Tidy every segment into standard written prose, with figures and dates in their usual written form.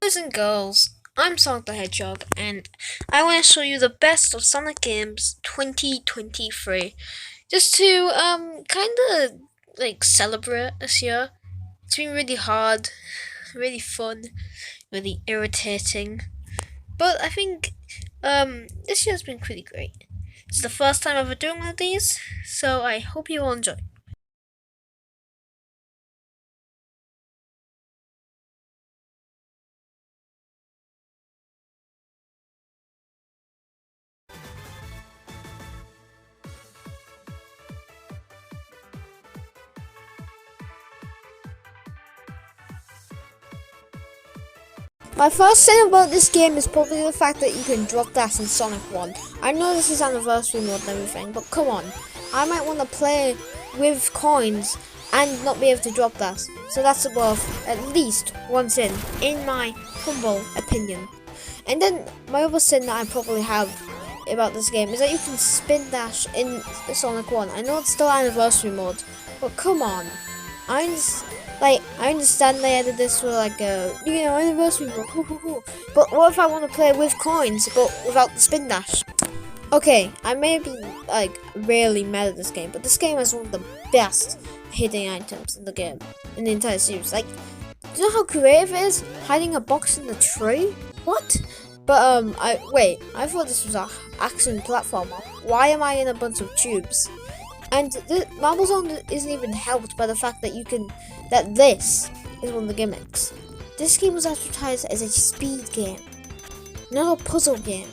Boys and girls, I'm Sonic the Hedgehog, and I want to show you the best of Sonic Games 2023. Just to kind of like celebrate this year. It's been really hard, really fun, really irritating, but I think this year's been pretty great. It's the first time ever doing one of these, so I hope you all enjoy. My first thing about this game is probably the fact that you can drop that in Sonic 1. I know this is anniversary mode and everything, but come on. I might want to play with coins and not be able to drop that. So that's worth at least one sin, in my humble opinion. And then my other sin that I probably have about this game is that you can spin dash in Sonic 1. I know it's still anniversary mode, but come on. I understand they added this for like a anniversary mode, but what if I want to play with coins but without the spin dash? Okay, I may be like really mad at this game, but this game has one of the best hidden items in the game, in the entire series. Like, do you know how creative it is? Hiding a box in the tree? What? But I thought this was a action platformer. Why am I in a bunch of tubes? And the Marble Zone isn't even helped by the fact that this is one of the gimmicks. This game was advertised as a speed game, not a puzzle game.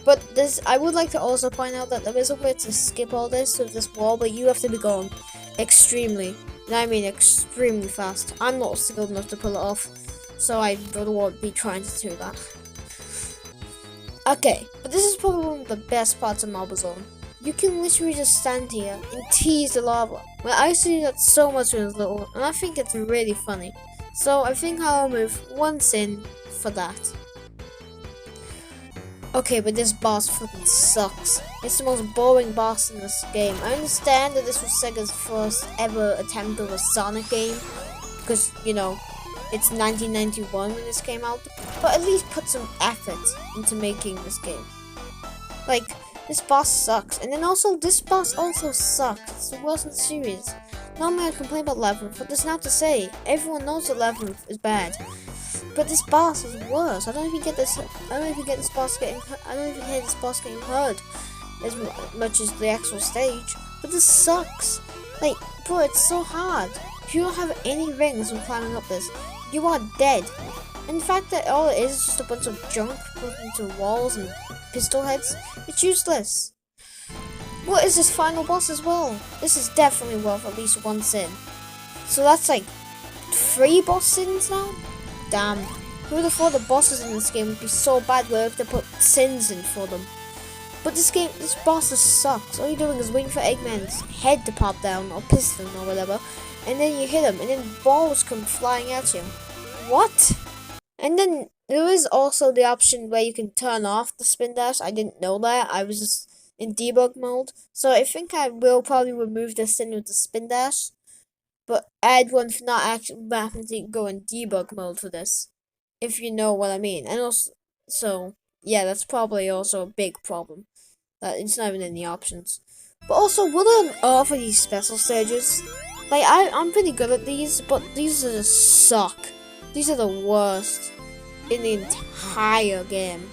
But I would like to also point out that there is a way to skip all this with this wall, but you have to be going extremely, and I mean extremely fast. I'm not skilled enough to pull it off, so I won't be trying to do that. Okay, but this is probably one of the best parts of Marble Zone. You can literally just stand here and tease the lava. Well, I used to do that so much when I was little, and I think it's really funny. So I think I'll move one sin for that. Okay, but this boss fucking sucks. It's the most boring boss in this game. I understand that this was Sega's first ever attempt of a Sonic game, because, it's 1991 when this came out, but at least put some effort into making this game. Like, this boss sucks, and then also, this boss also sucks. It's the worst in the series. Normally I complain about Labyrinth, but there's not to say. Everyone knows that Labyrinth is bad. But this boss is worse. I don't even get this boss getting hurt as much as the actual stage. But this sucks. Like, bro, it's so hard. If you don't have any rings when climbing up this, you are dead. And the fact that all it is just a bunch of junk put into walls and pistol heads, it's useless. What is this final boss as well? This is definitely worth at least one sin. So that's like 3 boss sins now? Damn. Who would have thought the bosses in this game would be so bad where we have to put sins in for them? But this boss just sucks. All you're doing is waiting for Eggman's head to pop down, or piston, or whatever, and then you hit him, and then balls come flying at you. What? And then there is also the option where you can turn off the spin dash. I didn't know that. I was just in debug mode. So I think I will probably remove the sin with the spin dash, but add one for not actually having to go in debug mode for this, if you know what I mean. And also, yeah, that's probably also a big problem, that it's not even in the options. But also, what on earth are these special stages? Like, I'm pretty good at these, but these just suck. These are the worst in the entire game.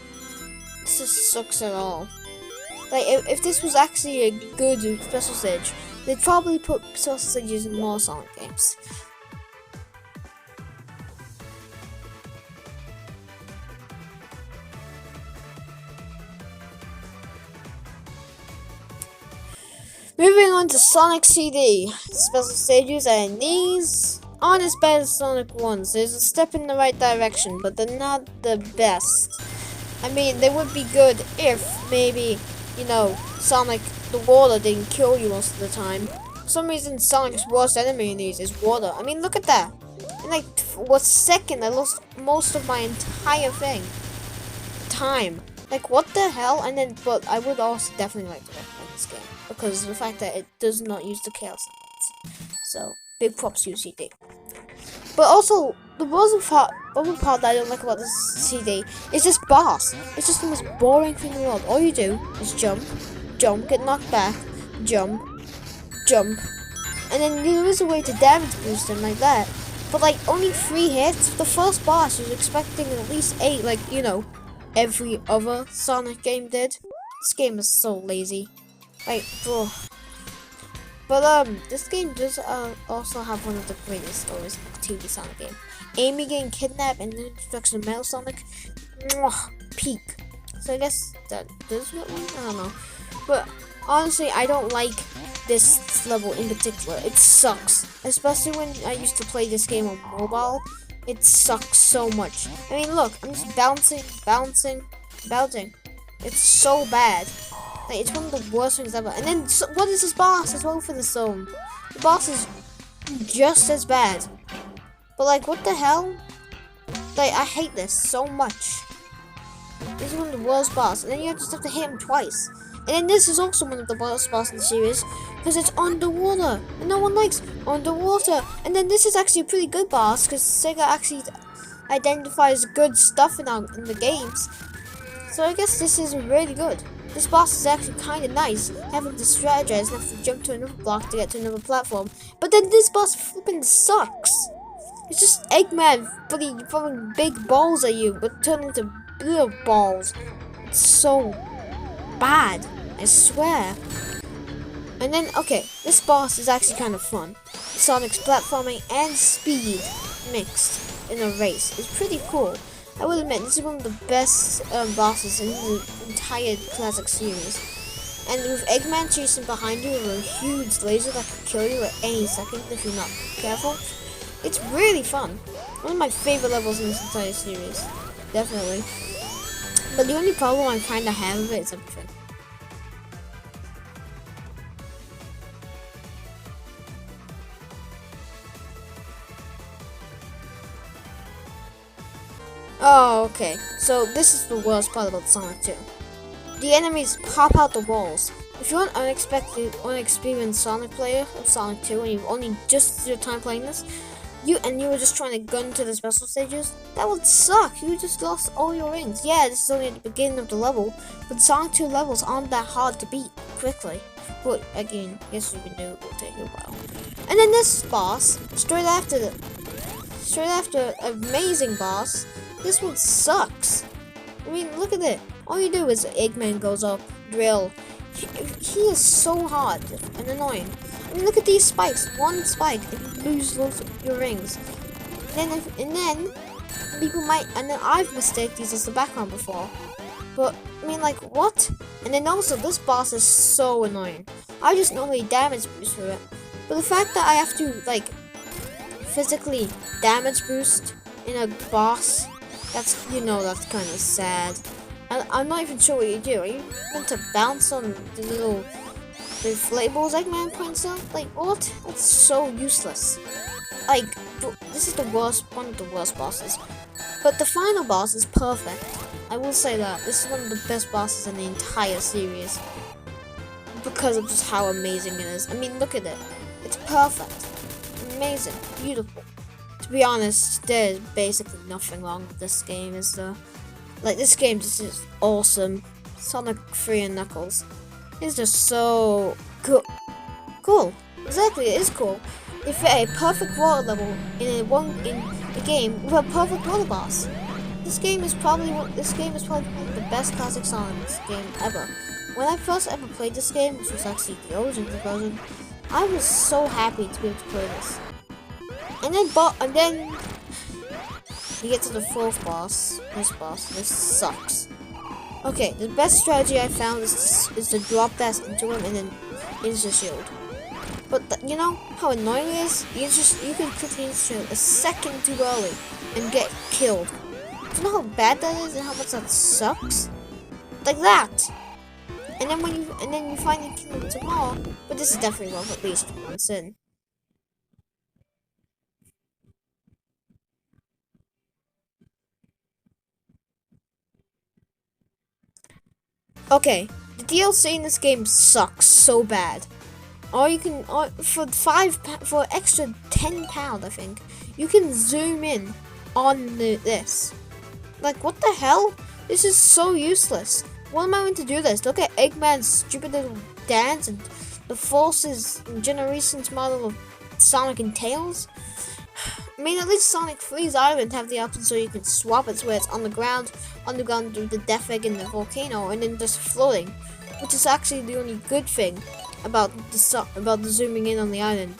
This just sucks at all. Like, if this was actually a good special stage, they'd probably put special stages in more Sonic games. Moving on to Sonic CD. Special stages, and these aren't as bad as Sonic 1's. There's a step in the right direction, but they're not the best. I mean, they would be good if maybe, Sonic the water didn't kill you most of the time. For some reason, Sonic's worst enemy in these is water. I mean, look at that. In like a second, I lost most of my entire time. Like, what the hell? And then, but I would also definitely like to recommend this game because of the fact that it does not use the chaos elements. So, big props UCD. But also, the other part that I don't like about this CD is this boss. It's just the most boring thing in the world. All you do is jump, get knocked back, jump, and then there is a way to damage boost them like that. But like only 3 hits. The first boss was expecting at least 8, like you know, every other Sonic game did. This game is so lazy. Like, bro. But this game does also have one of the greatest stories in the 2D Sonic game. Amy getting kidnapped and the introduction of Metal Sonic. Mwah, peak. So I guess that does get one. I don't know. But honestly, I don't like this level in particular. It sucks. Especially when I used to play this game on mobile. It sucks so much. I mean, look, I'm just bouncing. It's so bad. Like, it's one of the worst things ever. And then, what is this boss as well for the zone? The boss is just as bad. But like, what the hell? Like, I hate this so much. This is one of the worst bosses. And then you just have to hit him twice. And then this is also one of the worst bosses in the series. Because it's underwater. And no one likes underwater. And then this is actually a pretty good boss. Because Sega actually identifies good stuff in the games. So I guess this is really good. This boss is actually kind of nice, having to strategize and have to jump to another block to get to another platform. But then this boss flipping sucks. It's just Eggman throwing big balls at you, but turning into little balls. It's so bad, I swear. And then, okay, this boss is actually kind of fun. Sonic's platforming and speed mixed in a race. It's pretty cool. I will admit, this is one of the best bosses in the entire classic series. And with Eggman chasing behind you with a huge laser that can kill you at any second if you're not careful, it's really fun. One of my favorite levels in this entire series. Definitely. But the only problem I kind of have with it is everything. Oh, okay. So this is the worst part about Sonic 2. The enemies pop out the walls. If you're an unexperienced Sonic player of Sonic 2 and you've only just your time playing this, you were just trying to gun to the special stages, that would suck. You just lost all your rings. Yeah, this is only at the beginning of the level, but Sonic 2 levels aren't that hard to beat quickly. But again, yes, you can do it will take a while. And then this boss, straight after amazing boss. This one sucks. I mean, look at it. All you do is Eggman goes up, drill. He is so hard and annoying. I mean, look at these spikes. One spike and you lose your rings. And then people might, and then I've mistaken these as the background before. But I mean, like, what? And then also this boss is so annoying. I just normally damage boost for it. But the fact that I have to like physically damage boost in a boss, that's kind of sad. And I'm not even sure what you do. Are you meant to bounce on the little inflatables Eggman points out? Like, what? That's so useless. Like, this is one of the worst bosses. But the final boss is perfect. I will say that. This is one of the best bosses in the entire series. Because of just how amazing it is. I mean, look at it. It's perfect. Amazing. Beautiful. To be honest, there's basically nothing wrong with this game. This game just is awesome. Sonic 3 and Knuckles. It's just so cool. Exactly, it is cool. They fit a perfect water level in a game with a perfect water boss. This game is probably one of the best classic Sonic game ever. When I first ever played this game, which was actually the original version, I was so happy to be able to play this. And then you get to the fourth boss. This sucks. Okay, the best strategy I found is to drop that into him and then Insta Shield. But you know how annoying it is? You can quickly Insta Shield a second too early and get killed. Do you know how bad that is and how much that sucks? Like that. And then you finally kill him tomorrow. But this is definitely worth at least once in. Okay, the DLC in this game sucks so bad. Or you can, for extra £10, I think, you can zoom in on this. Like, what the hell? This is so useless. What am I going to do this? Look at Eggman's stupid little dance and the Forces and Generations model of Sonic and Tails. I mean, at least Sonic 3's Island have the option so you can swap it where it's on the ground with the Death Egg and the volcano, and then just floating, which is actually the only good thing about the zooming in on the island.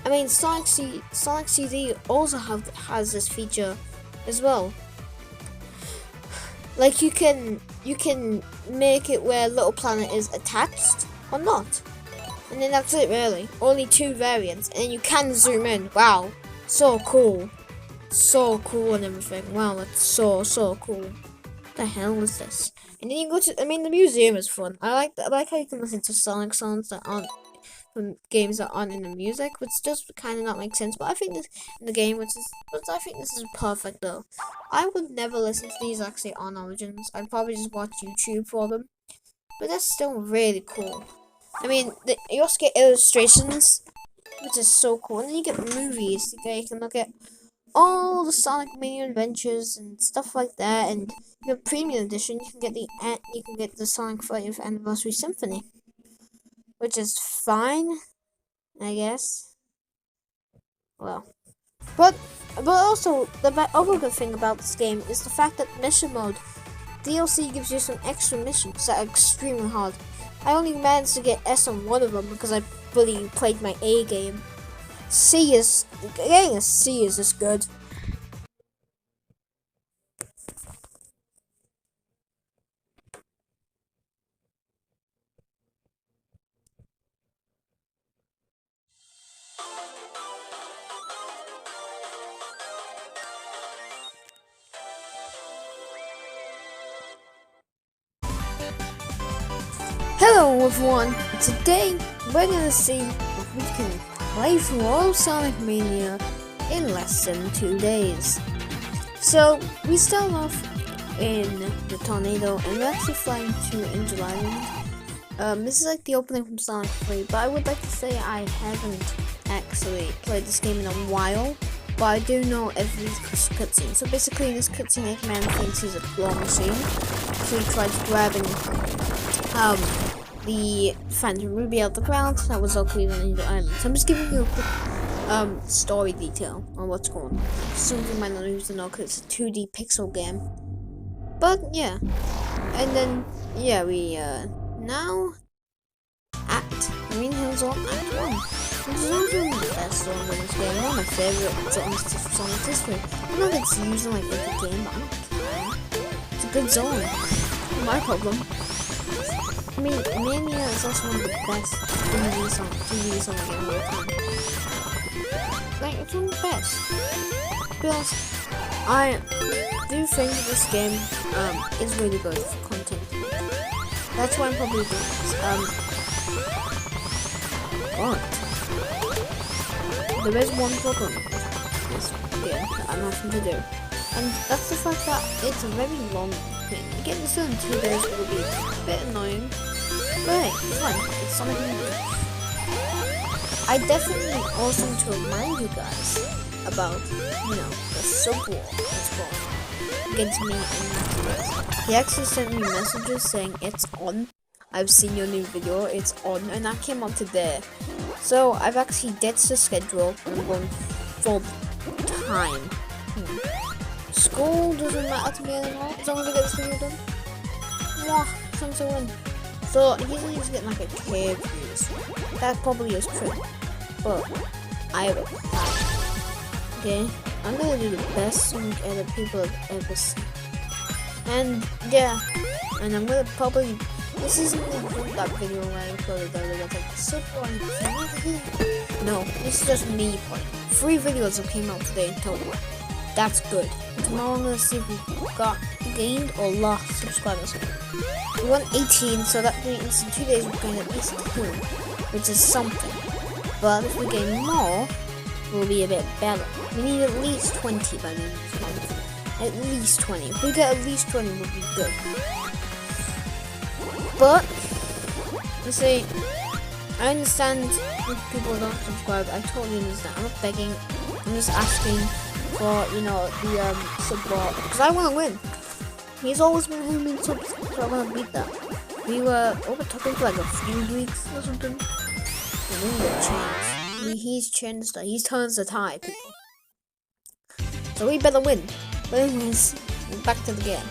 I mean, Sonic CD also has this feature as well. Like, you can make it where Little Planet is attached or not, and then that's it really. Only 2 variants, and you can zoom in. Wow, so cool and everything. Wow, that's so cool. What the hell is this? And then you go to, I mean, the museum is fun. I like how you can listen to Sonic songs that aren't from games that aren't in the music, which just kind of not make sense. But I think this in the game, I think this is perfect though. I would never listen to these actually on Origins. I'd probably just watch YouTube for them. But that's still really cool. I mean, you also get illustrations, which is so cool. And then you get movies. Okay, you can look at all the Sonic Mania adventures and stuff like that. And your premium edition, you can get the Sonic 30th Anniversary Symphony, which is fine, I guess. Well, but also the other good thing about this game is the fact that mission mode DLC gives you some extra missions that are extremely hard. I only managed to get S on one of them because I really played my A game. Getting a C is just good. Hello everyone, today we're gonna see if we can play through all Sonic Mania in less than 2 days. So we start off in the tornado and we're actually flying to Angel Island. This is like the opening from Sonic 3, but I would like to say I haven't actually played this game in a while, but I do know every cutscene. So basically in this cutscene, Eggman thinks he's a claw machine, so he tries grabbing the Phantom Ruby out the ground. That was okay on the island. So I'm just giving you a quick story detail on what's going on. Some of you might not use to know because it's a 2D pixel game. But yeah. And then yeah, we now at Green Hill Zone Act 1. Which is one of the best zones in this game. One of my favorite zones in Sonic history. I know that's used in like every game, but I don't care. It's a good zone. Not my problem. I mean, Mania is also one of the best 3D Sonic games of all time. Like, it's one of the best. Because I do think this game is really good for content. That's why I'm probably doing this. But there is one problem with this game that I'm having to do. And that's the fact that it's a very long thing. Getting this done in 2 days will be a bit annoying. But hey, it's fine. It's Sonic Mania. I definitely also want to remind you guys about, the sub-war that's going against me and Max. He actually sent me messages saying it's on. I've seen your new video, it's on, and that came out today. So I've actually ditched the schedule and I'm going full time. School doesn't matter to me anymore as long as I get this video done. Mwah, thanks to win. So usually he's getting like a K views. That probably is true. But I have a plan. Okay? I'm gonna do the best Sonic edit people have ever seen. And yeah, and I'm gonna probably, this isn't that video where I uploaded earlier that's like super on. No, this is just me playing. 3 videos that came out today in total. That's good. And tomorrow I'm gonna see if we gained or lost subscribers. We won 18, so that means in 2 days we're going at least 2, which is something. But if we gain more, we'll be a bit better. We need at least 20 by the end of the month. At least 20. If we get at least 20, we'll be good. But, you see, I understand if people don't subscribe. I totally understand. I'm not begging. I'm just asking for, you know, the support, because I want to win. He's always been having subs, so I want to beat that. We were talking for like a few weeks or something. And then it changed. He's changed that. He's turned the tide, people. So we better win. But anyways, back to the game.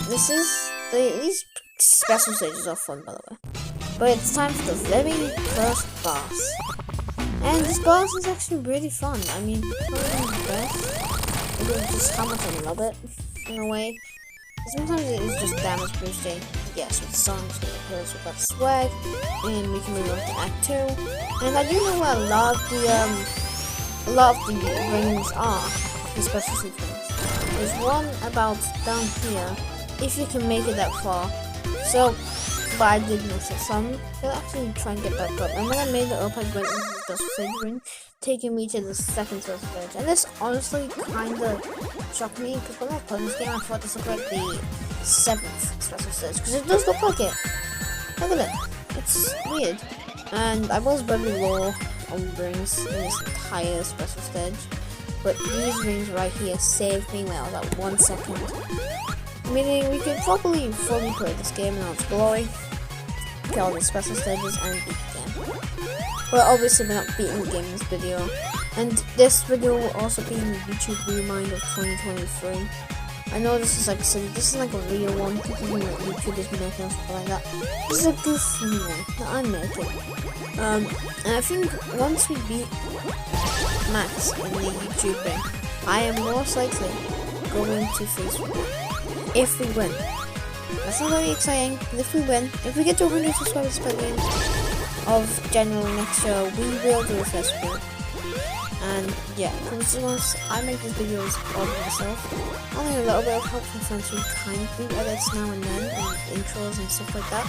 This is these special stages are fun, by the way. But it's time for the very first boss. And this boss is actually really fun. I mean, probably the best. Maybe just how much I love it, in a way. Sometimes it is just damage boosting. Yes, with songs, with the hills, with that swag. And we can move on to Act 2. And I do know where a lot of the rings are, the special sequence. There's one about down here, if you can make it that far. So, but I did miss it, so I'm gonna actually try and get back up. And when I made it up, I went into the special stage ring, taking me to the second special stage. And this honestly kinda shocked me, because when I was playing this game, I thought this looked like the 7th special stage, because it does look like it. Look at it, it's weird. And I was very low on rings in this entire special stage, but these rings right here saved me when I was at 1 second. Meaning we could probably fully play this game in all its glory, get all the special stages and beat the game. But obviously we're not beating the game in this video. And this video will also be in the YouTube Remind of 2023. I know this is like silly, this is like a real one, thinking that YouTube is making or something like that. This is a goof anyway, that I'm making. And I think once we beat Max in the YouTube ring, I am most likely going to Facebook. If we win. That's not very exciting, but if we win, if we get to 100 subscribers by the end of January next year, we will do a first video. And yeah, because I make these videos all by myself. Only a little bit of help from friends who kind of do edits now and then, and intros and stuff like that.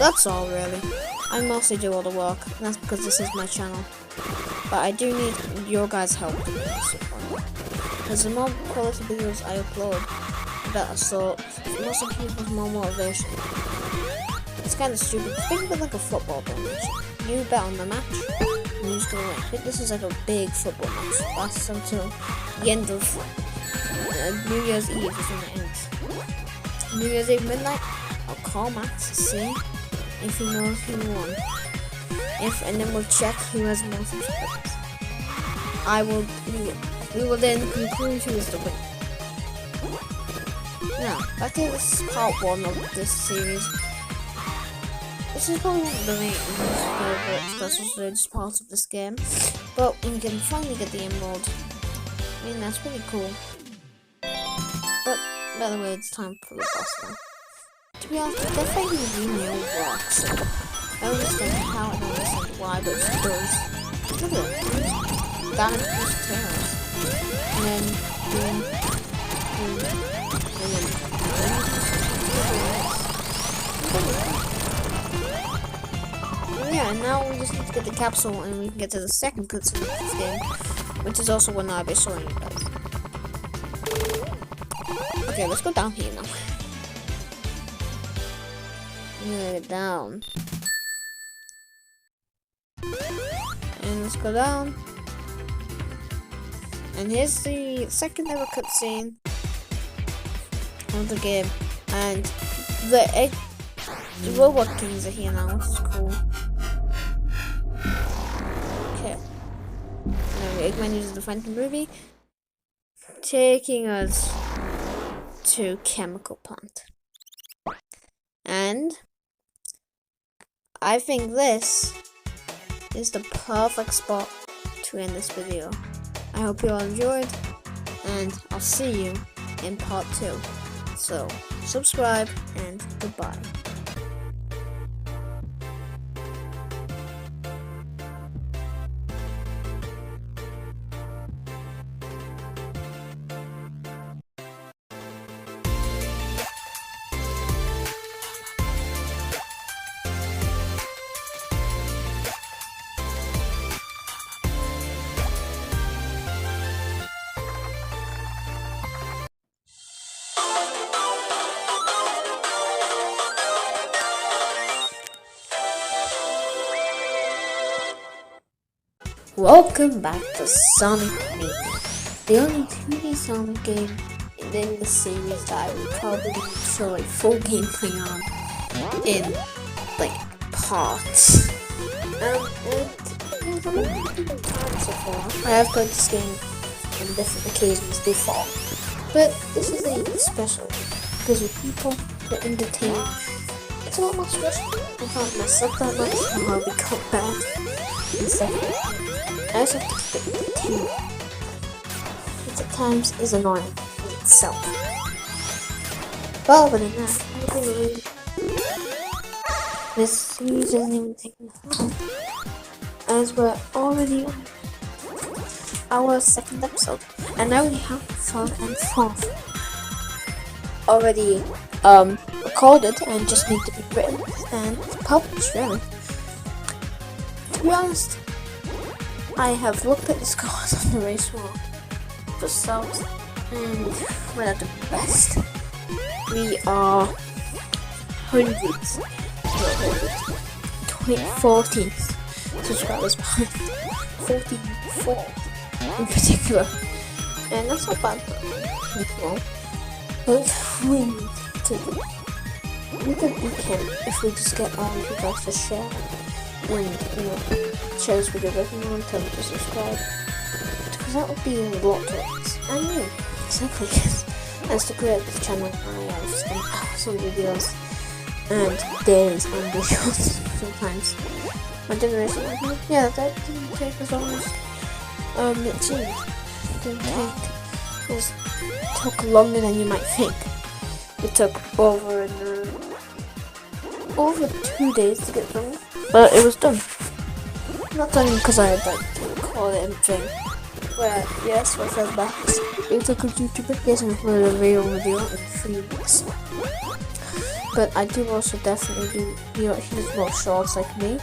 That's all really. I mostly do all the work, and that's because this is my channel. But I do need your guys' help to make this support. Because the more quality videos I upload, better, so most of people's more motivation. It's kind of stupid. Think of it like a football match. You bet on the match, and who's gonna win. I think this is like a big football match. Lasts until the end of New Year's Eve is when it ends. New Year's Eve midnight, I'll call Max to see if he knows who won. And then we'll check who has more subscribers. We will then conclude who is the winner. Now, back to this part 1 of this series. This is probably the main special stage part of this game, but we can finally get the emerald. I mean, that's pretty cool. But, by the way, it's time for the boss now. To be honest, they're fighting really old rocks, so I understand how and understand why, but it does. Look at it. Damage boost terrors. And then, yeah, and now we just need to get the capsule and we can get to the second cutscene of this game, which is also one I'll be showing you guys. Okay, let's go down here now. Get down. And let's go down. And here's the second ever cutscene of the game, and the robot kings are here now, which is cool. Okay. Now Eggman uses the Phantom Ruby, taking us to Chemical Plant. And I think this is the perfect spot to end this video. I hope you all enjoyed, and I'll see you in part 2. So, subscribe, and goodbye. Welcome back to Sonicgames, the only 2D Sonic game in the series that I would probably show a full gameplay on in like parts. And yeah, I'm having a good time so far. I have played this game on different occasions before, but this is a special because with people to entertain. It's a lot more stressful. I can't mess up that much, and I'll become bad in second. I also have to keep it entertaining, which at times is annoying in itself. But other than that, I believe this series isn't even taking long, as we're already on our second episode, and I already have third and fourth already recorded and just need to be written and published, really. To be honest, I have looked at the scores on the race wall for subs and we're not the best. We are hundreds, not hundreds, 40 subscribers behind, 44 in particular, and that's not bad for but we can if we just get all of you guys to share and share this video with everyone, tell them to subscribe, because that would be a lot to us and you, exactly. As to create this channel, I have spent hours on videos and days on videos sometimes. My generation, yeah, that didn't take as long as it seemed. It didn't take. It took longer than you might think. It took over 2 days to get done, but it was done. Not done because I had to record everything. Where yes, I felt back. It took a YouTuber yes, and uploaded a video in 3 weeks. But I do also definitely do use more shorts like me.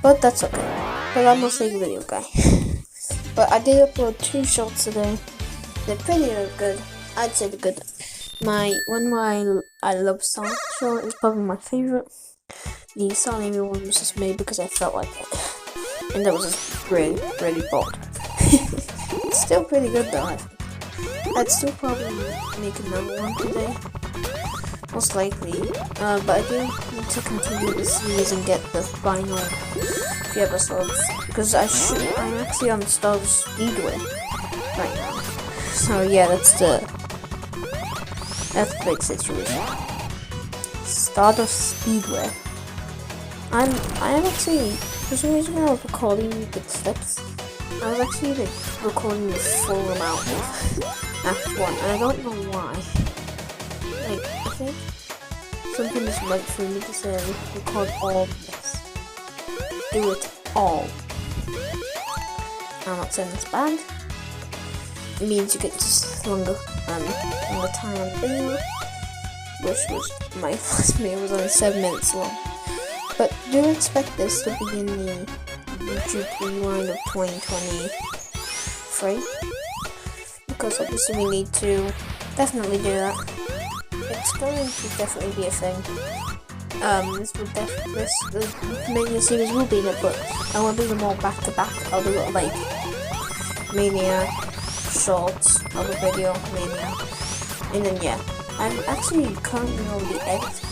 But that's okay. But I'm mostly a video guy. But I did upload 2 shorts today. They're pretty good. I'd say they're good. My one where I love Sonic short is probably my favorite. The Sonic one was just made because I felt like it, and that was just really bored. It's still pretty good though. I think I'd still probably make another one today, most likely. But I do need to continue the series and get the final few episodes because I'm actually on Star Speedway right now. So yeah, that's the big situation. Stardust Speedway. I am actually, for some reason when I was recording the steps, I was actually recording the full amount of Act 1, and I don't know why. Like, I think something is meant for me to say, record all of this. Do it all. I'm not saying it's bad. It means you get just longer time on video, which was my last video was only 7 minutes long. But do expect this to be in the YouTube rewind of 2023, because obviously we need to definitely do that. It's going to definitely be a thing. The mania series will be in it, but I want to do them all back to back. I'll do it like Mania, Shorts, other video, Mania, and then yeah, I'm actually currently already editing.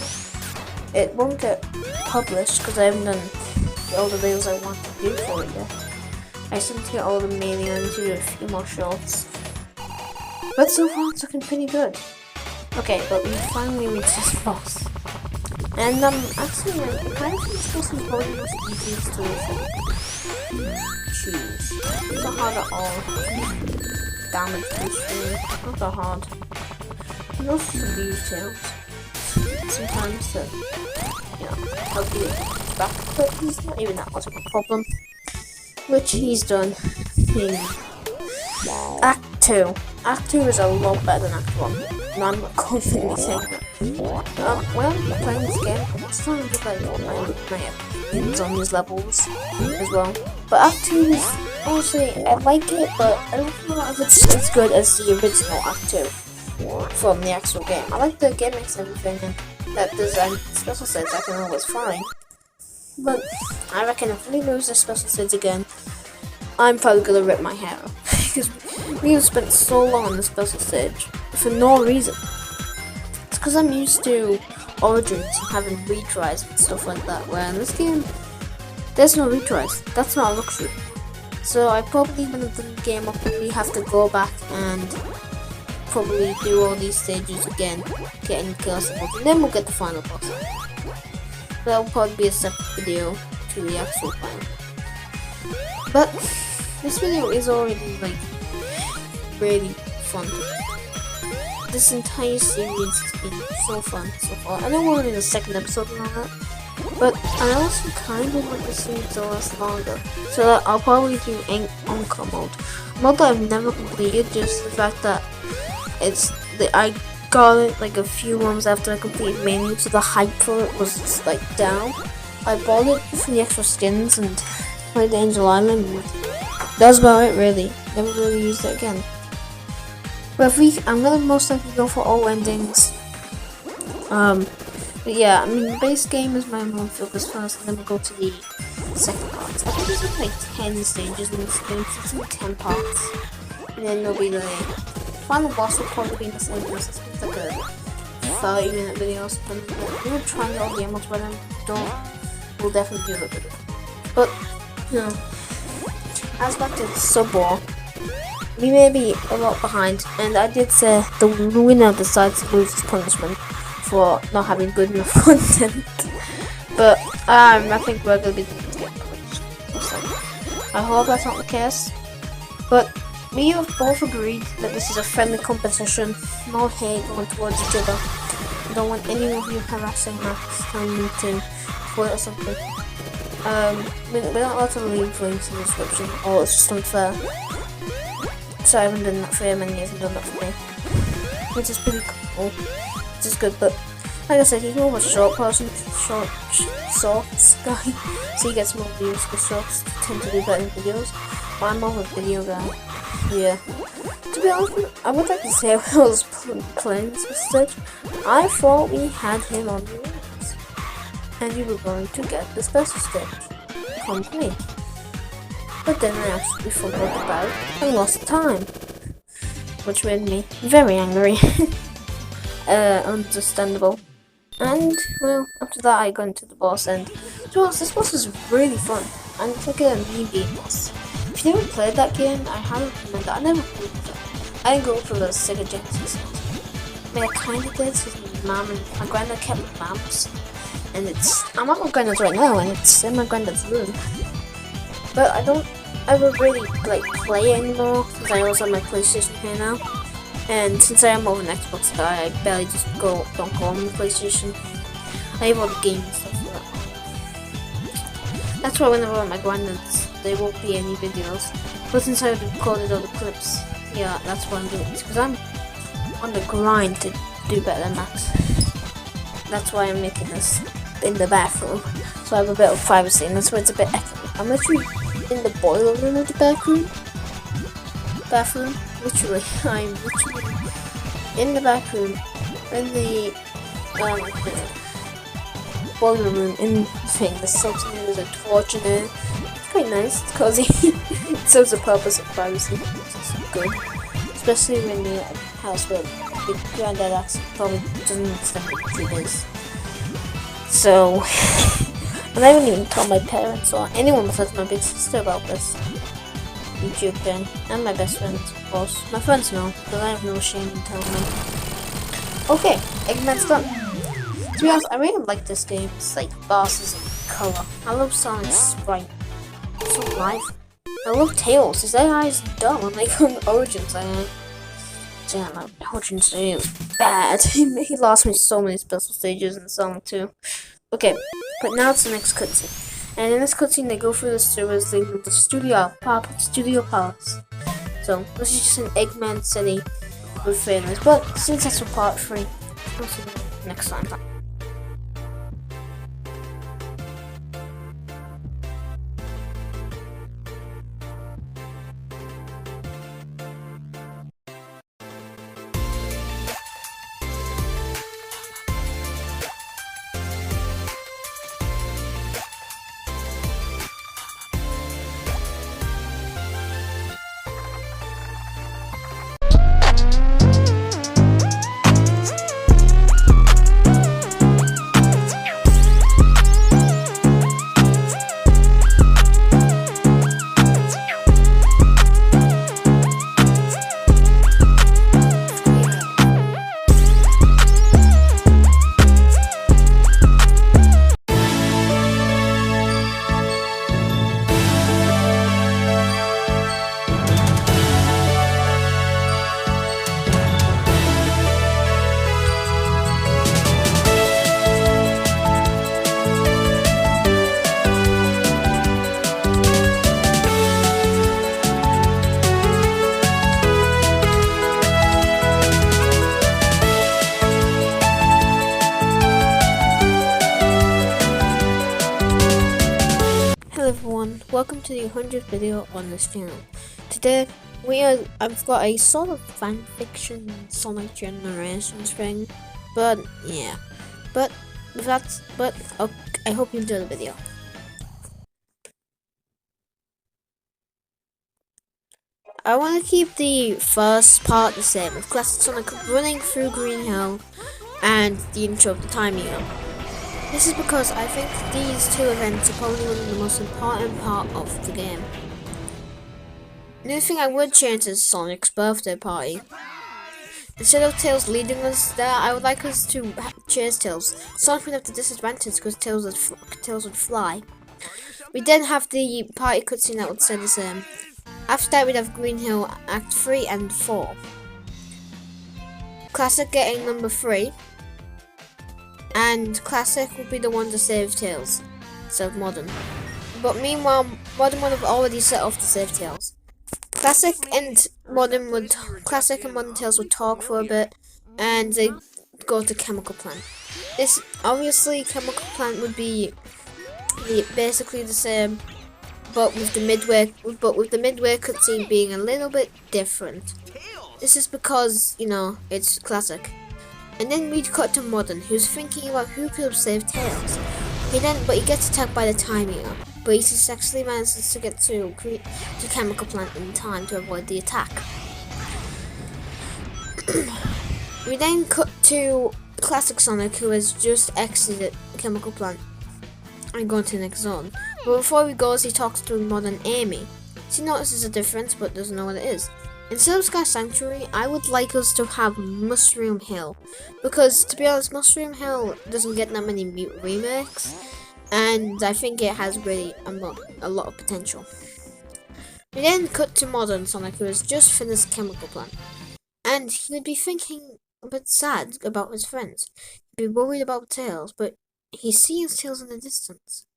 It won't get published because I haven't done all the videos I want to do for it yet. I still need to get all the Mania and do a few more shorts. But so far it's looking pretty good. Okay, but we finally reached this boss. And actually I kind of think this boss is probably the most easiest to choose. It's not hard at all. Damage boosting, not that hard. You also abuse tails sometimes to, help you back, but he's not even that much of a problem, which he's done in Act 2. Act 2 is a lot better than Act 1, and I'm not confidently saying that. When I'm playing this game, I'm just trying to get my opinions on these levels as well. But Act 2 is, honestly, I like it, but I don't know if it's as good as the original Act 2 from the actual game. I like the gimmicks and everything, and that design special sets I can always find. But I reckon if we lose the special sets again, I'm probably gonna rip my hair out because we have spent so long on the special stage for no reason. It's because I'm used to Origins and having retries and stuff like that, where in this game, there's no retries. That's not a luxury. So I probably, when I've done the game, I'll probably have to go back and probably do all these stages again, get any chaos levels, and then we'll get the final boss. That'll probably be a separate video to the actual final. But this video is already like really fun. This entire series has been so fun so far. I know we're only in the second episode and all that, but I also kind of want the series to last longer. So that I'll probably do Encore mode. A mode that I've never completed, just the fact that I got it like a few months after I completed main, so the hype for it was just like down. I bought it for the extra skins and played the Angel Island. That's about it really. Never really used it again. But I'm gonna most likely go for all endings. But yeah, I mean, the base game is my main focus first, and then we'll go to the second part. I think there's like 10 stages in this game, so it's like 10 parts. And then there'll be the final boss will probably be in the same place. It's like a 30-minute video or something. I'm gonna try and get all the emeralds, but we'll definitely do the video. But, you know, as back to the sub war, we may be a lot behind, and I did say the winner decides to lose his punishment for not having good enough content. But I think we're gonna be getting punished. I hope that's not the case. But we have both agreed that this is a friendly competition, no hate going towards each other. I don't want any of you harassing Max, telling me to quit or something. We're not allowed to leave links in the description, or it's just unfair. So I haven't done that for him and he hasn't done that for me. Which is pretty cool. Which is good, but like I said, he's more of a short person, shorts guy. So he gets more views because shorts tend to do better in videos. But I'm more of a video guy. Yeah. To be honest, I would like to say when I was playing this stage, I thought we had him on the wings. And we were going to get the special stage. Come to me. But then I actually forgot about it and lost time, which made me very angry. Understandable. And well, after that I got into the boss, and to be honest, this boss is really fun, and it's like a mini game boss. If you never played that game, I highly recommend that. I never played it. I didn't go for the Sega Genesis. I mean, I kinda did, because my granddad kept my maps, and I'm at my granddad's right now, and it's in my granddad's room. But I don't ever really like play anymore since I also have my PlayStation here now. And since I am more of an Xbox guy, I barely just don't go on the PlayStation. I have all the games and stuff like that. That's why whenever I'm at my granddad's, there won't be any videos. But since I've recorded all the clips, yeah, that's why I'm doing this. Because I'm on the grind to do better than Max. That's why I'm making this in the bathroom. So I have a bit of privacy, and that's why it's a bit echoey. I'm literally in the boiler room of the bathroom. Literally, I'm literally in the bathroom, in the boiler room, in the thing. There's something, there's a torch in there. It's quite nice, it's cozy. It serves the purpose of privacy, which is good. Especially when you're at a house where the granddad actually probably doesn't understand what it is. So, and I haven't even told my parents or anyone besides my big sister about this YouTube thing, and my best friends, of course. My friends know, because I have no shame in telling them. Okay, Eggman's done. To be honest, I really like this game. It's like bosses and color. I love Sonic's sprite. It's so live. I love Tails. His AI is dumb, unlike on Origins AI. Damn, Origins AI was bad. He lost me so many special stages in Sonic 2. Okay, but now it's the next cutscene. And in this cutscene, they go through the sewers leading to the Studio Palace. So, this is just an Eggman City with failures. But since that's for part 3, we'll see you next time. welcome to the 100th video on this channel. Today I've got a sort of fanfiction Sonic Generations thing, but yeah, but okay, I hope you enjoy the video. I want to keep the first part the same, with classic Sonic running through Green Hill and the intro of the time meter. This is because I think these two events are probably one of the most important part of the game. New thing I would change is Sonic's birthday party. Instead of Tails leading us there, I would like us to chase Tails. Sonic would have the disadvantage because Tails would fly. We then have the party cutscene that would say the same. After that, we'd have Green Hill Act 3 and 4. Classic getting number 3. And Classic would be the one to save Tails, instead of Modern. But meanwhile, Modern would have already set off to save Tails. Classic and Modern Tails would talk for a bit, and they go to Chemical Plant. This obviously Chemical Plant would be basically the same, but with the midway cutscene being a little bit different. This is because it's Classic. And then we'd cut to Modern, who's thinking about who could have saved Tails. He gets attacked by the time meter, but he successfully manages to get to Chemical Plant in time to avoid the attack. We then cut to Classic Sonic, who has just exited Chemical Plant and gone to the next zone. But before he goes, he talks to Modern Amy. She notices a difference, but doesn't know what it is. Instead of Sky Sanctuary, I would like us to have Mushroom Hill, because to be honest, Mushroom Hill doesn't get that many remakes, and I think it has really a lot of potential. We then cut to Modern Sonic, who has just finished Chemical Plant, and he would be thinking a bit sad about his friends. He'd be worried about Tails, but he sees Tails in the distance.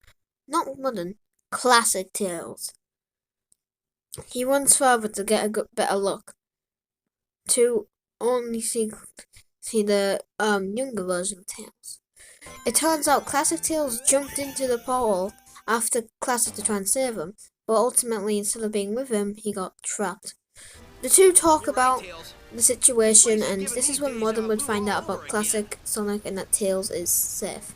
Not Modern, Classic Tails. He runs further to get a better look, to only see the younger version of Tails. It turns out Classic Tails jumped into the portal after Classic to try and save him, but ultimately, instead of being with him, he got trapped. The two talk about the situation, and this is when Modern would find out about Classic Sonic and that Tails is safe.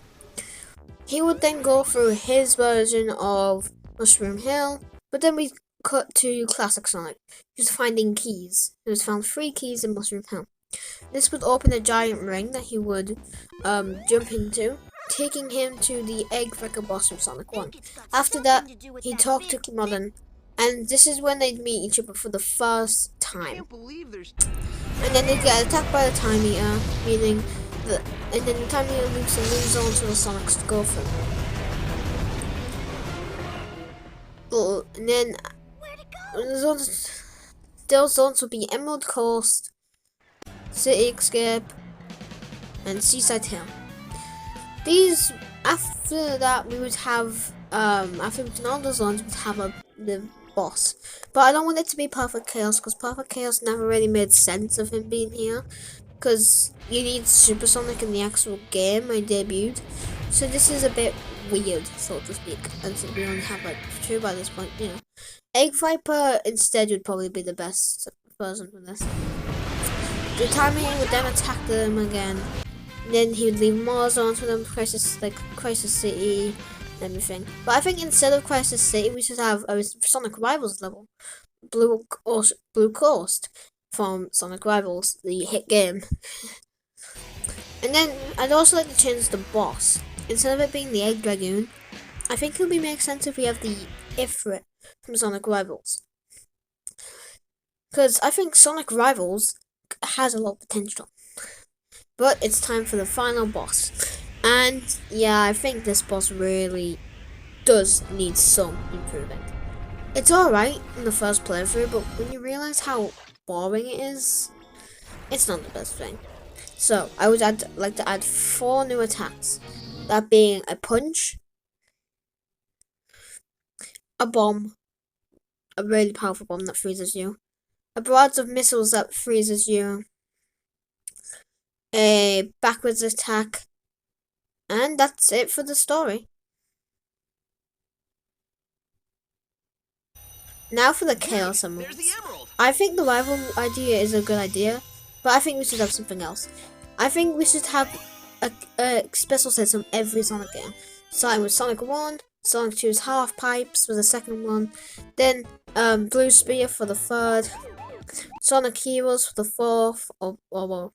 He would then go through his version of Mushroom Hill, but then we cut to Classic Sonic, who's finding keys. He has found 3 keys in Mushroom Hill. This would open a giant ring that he would jump into, taking him to the Egg Wrecker boss from Sonic 1. After that, he talked to Modern, and this is when they'd meet each other for the first time. And then they get attacked by the time meter, and then the time meter moves and moves on to the Sonics to go through. And then those zones will be Emerald Coast, City Escape, and Seaside Hill. After that, we would have, after we've done all those zones, we'd have the boss. But I don't want it to be Perfect Chaos, because Perfect Chaos never really made sense of him being here. Because you need Super Sonic in the actual game I debuted. So this is a bit weird, so to speak. And so we only have like 2 by this point, Egg Viper instead would probably be the best version for this. The timing would then attack them again. Then he would leave more zones for them, Crisis City, and everything. But I think instead of Crisis City, we should have a Sonic Rivals level. Blue Coast from Sonic Rivals, the hit game. And then I'd also like to change the boss. Instead of it being the Egg Dragoon, I think it would make sense if we have the Ifrit from Sonic Rivals. Because I think Sonic Rivals has a lot of potential. But it's time for the final boss. And yeah, I think this boss really does need some improvement. It's alright in the first playthrough, but when you realize how boring it is, it's not the best thing. So, I would like to add 4 new attacks. That being a punch, a bomb, a really powerful bomb that freezes you, a barrage of missiles that freezes you, a backwards attack, and that's it for the story. Now for the chaos emeralds. I think the rival idea is a good idea, but I think we should have something else. I think we should have a special set on every Sonic game. Starting with Sonic 1, Sonic 2's Half Pipes for the second one, then Blue Spear for the third, Sonic Heroes for the fourth,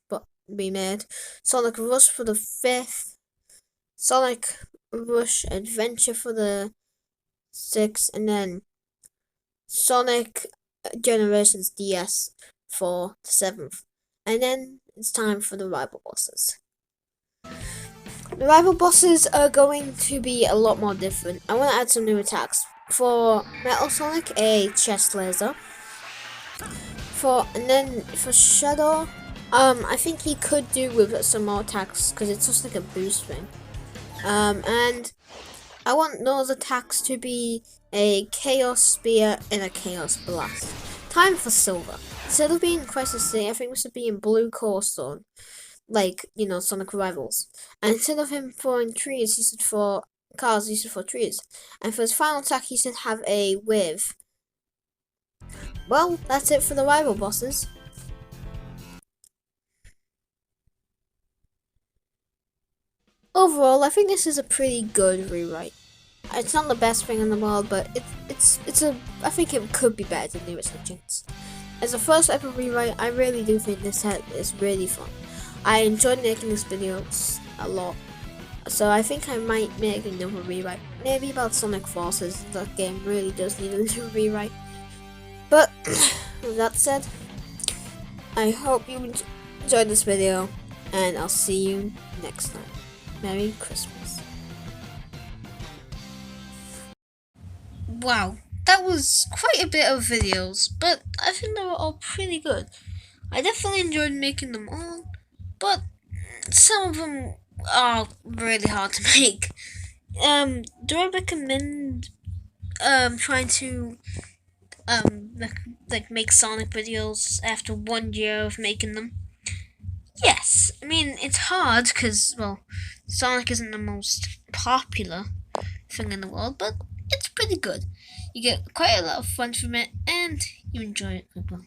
but remade, Sonic Rush for the fifth, Sonic Rush Adventure for the sixth, and then Sonic Generations DS for the seventh. And then it's time for the rival bosses. The rival bosses are going to be a lot more different. I want to add some new attacks. For Metal Sonic, a chest laser. And then for Shadow, I think he could do with some more attacks because it's just like a boost thing. And I want those attacks to be a Chaos Spear and a Chaos Blast. Time for Silver. Instead of being Crisis City, I think we should be in Blue Core Stone. Like, Sonic Rivals. And instead of him throwing trees, he should throw cars, he should throw trees. And for his final attack, he should have a wave. Well, that's it for the rival bosses. Overall, I think this is a pretty good rewrite. It's not the best thing in the world, but I think it could be better than New Extensions. As a first ever rewrite, I really do think this set is really fun. I enjoyed making this video a lot, so I think I might make another rewrite, maybe about Sonic Forces. That game really does need a new rewrite. But with that said, I hope you enjoyed this video, and I'll see you next time. Merry Christmas. Wow, that was quite a bit of videos, but I think they were all pretty good. I definitely enjoyed making them all, but some of them are really hard to make. Do I recommend trying to make Sonic videos after 1 year of making them? Yes, I mean it's hard because Sonic isn't the most popular thing in the world, but it's pretty good. You get quite a lot of fun from it, and you enjoy it quite well.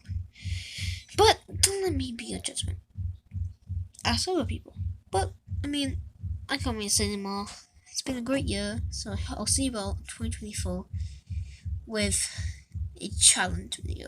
But don't let me be your judgment. Ask other people. But I mean, I can't really say anymore. It's been a great year, so I'll see you about 2024 with a challenge video.